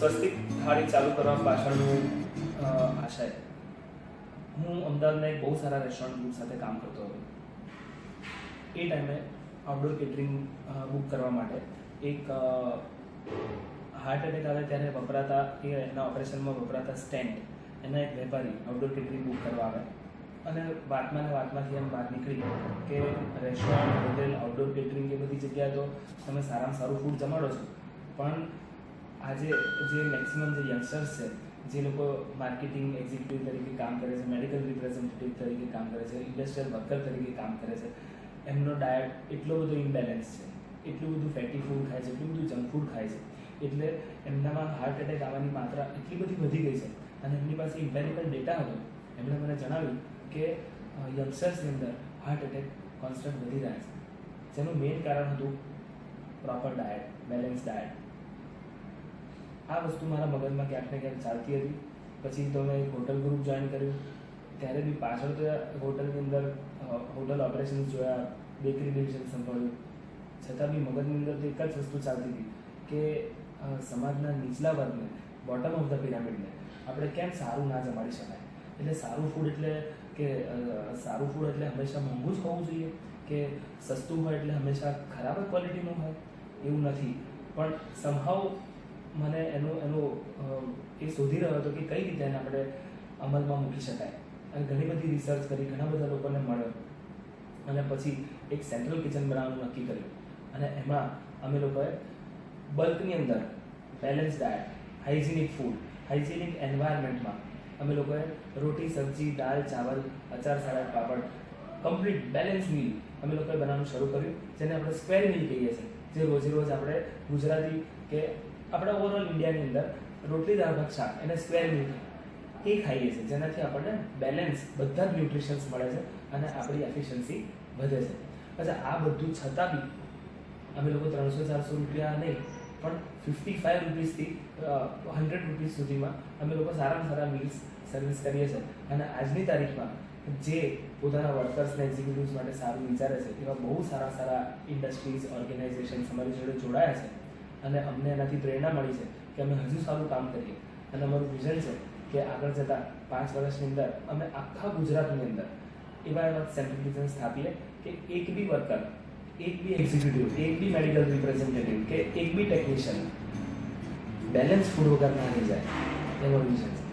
સ્વસ્તિક થાળી ચાલુ કરવા પાછળનું આશય, હું અમદાવાદના એક બહુ સારા રેસ્ટોરન્ટ ગ્રુપ સાથે કામ કરતો હતો. એ ટાઈમે આઉટડોર કેટરિંગ બુક કરવા માટે એક હાર્ટ એટેક આવે ત્યારે વપરાતા એના ઓપરેશનમાં વપરાતા સ્ટેન્ટ એના એક વેપારી આઉટડોર કેટરિંગ બુક કરવા આવે અને વાતમાંથી એમ વાત નીકળી કે રેસ્ટોરન્ટ, હોટેલ, આઉટડોર કેટરિંગ એ બધી જગ્યાએ તો તમે સારામાં સારું ફૂડ જમાડો છો, પણ આજે જે મેક્સિમમ જે યંગસ્ટર્સ છે, જે લોકો માર્કેટિંગ એક્ઝિક્યુટિવ તરીકે કામ કરે છે, મેડિકલ રિપ્રેઝેન્ટેટિવ તરીકે કામ કરે છે, ઇન્ડસ્ટ્રીયલ વર્કર તરીકે કામ કરે છે, એમનો ડાયટ એટલો બધો ઇમ્બેલેન્સ છે, એટલું બધું ફેટી ફૂડ ખાય છે, એટલું બધું જંક ફૂડ ખાય છે, એટલે એમનામાં હાર્ટ એટેક આવવાની માત્રા એટલી બધી વધી ગઈ છે. અને એમની પાસે ઇમ્પેરિકલ ડેટા હતો. એમણે મને જણાવ્યું કે યંગસ્ટર્સની અંદર હાર્ટ એટેક કોન્સ્ટન્ટ વધી રહ્યા છે, જેનું મેઇન કારણ હતું પ્રોપર ડાયટ, બેલેન્સ ડાયટ. આ વસ્તુ મારા મગજમાં ક્યાંક ને ક્યાંક ચાલતી હતી. પછી તો મેં એક હોટલ ગ્રુપ જોઈન કર્યું. ત્યારે બી પાછળ તો હોટલની અંદર હોટલ ઓપરેશન્સ જોયા, બેકરી ડિવિઝન સંભાળ્યું, છતાં બી મગજની અંદર તો એક જ વસ્તુ ચાલતી હતી કે સમાજના નીચલા વર્ગને, બોટમ ઓફ ધ પિરામિડને આપણે કેમ સારું ના જમાડી શકાય. એટલે સારું ફૂડ એટલે હંમેશા મોંઘું જ હોવું જોઈએ કે સસ્તું હોય એટલે હંમેશા ખરાબ જ ક્વોલિટીનું હોય, એવું નથી. પણ સમહાવ મને એનું એ શોધી રહ્યો હતો કે કઈ રીતે એને આપણે અમલમાં મૂકી શકાય. અને ઘણી બધી રિસર્ચ કરી, ઘણા બધા લોકોને મળ્યો અને પછી એક સેન્ટ્રલ કિચન બનાવવાનું નક્કી કર્યું. અને એમાં અમે લોકોએ બલ્કની અંદર બેલેન્સ ડાયટ, હાઇજિનિક ફૂડ, હાઇજિનિક એન્વાયરમેન્ટમાં અમે લોકોએ રોટી, સબ્જી, દાળ, ચાવલ, અચાર, સલાડ, પાપડ, કમ્પ્લીટ બેલેન્સ મીલ અમે લોકોએ બનાવવાનું શરૂ કર્યું, જેને આપણે સ્ક્વેર મીલ કહીએ છીએ. જે રોજે રોજ આપણે ગુજરાતી કે આપણા ઓવરઓલ ઇન્ડિયાની અંદર રોટલી, દાળ, ભાત, શાક એને સ્ક્વેર મીલ એ ખાઈએ છીએ, જેનાથી આપણને બેલેન્સ બધા જ ન્યુટ્રિશન્સ મળે છે અને આપણી એફિશિયન્સી વધે છે. પછી આ બધું છતાં બી અમે લોકો 300-400 રૂપિયા નહીં, પણ 55 રૂપીસથી 100 રૂપીસ સુધીમાં અમે લોકો સારામાં સારા મીલ્સ સર્વિસ કરીએ છીએ. અને આજની તારીખમાં જે પોતાના વર્કર્સને, એક્ઝિક્યુટિવ્સ માટે સારું વિચારે છે એવા બહુ સારા ઇન્ડસ્ટ્રીઝ, ઓર્ગેનાઇઝેશન્સ અમારી જોડે જોડાયા છે અને અમને એનાથી પ્રેરણા મળી છે કે અમે હજુ સારું કામ કરીએ. અને અમારું વિઝન છે કે આગળ જતાં 5 વર્ષની અંદર અમે આખા ગુજરાતની અંદર એવા સેન્ટ્રલ કિચન સ્થાપીએ કે એક બી વર્કર, એક બી એક્ઝિક્યુટિવ, એક બી મેડિકલ રિપ્રેઝેન્ટેટિવ કે એક બી ટેકનિશિયન બેલેન્સ ફૂડ વગર ના રહી જાય, એવો વિઝન છે.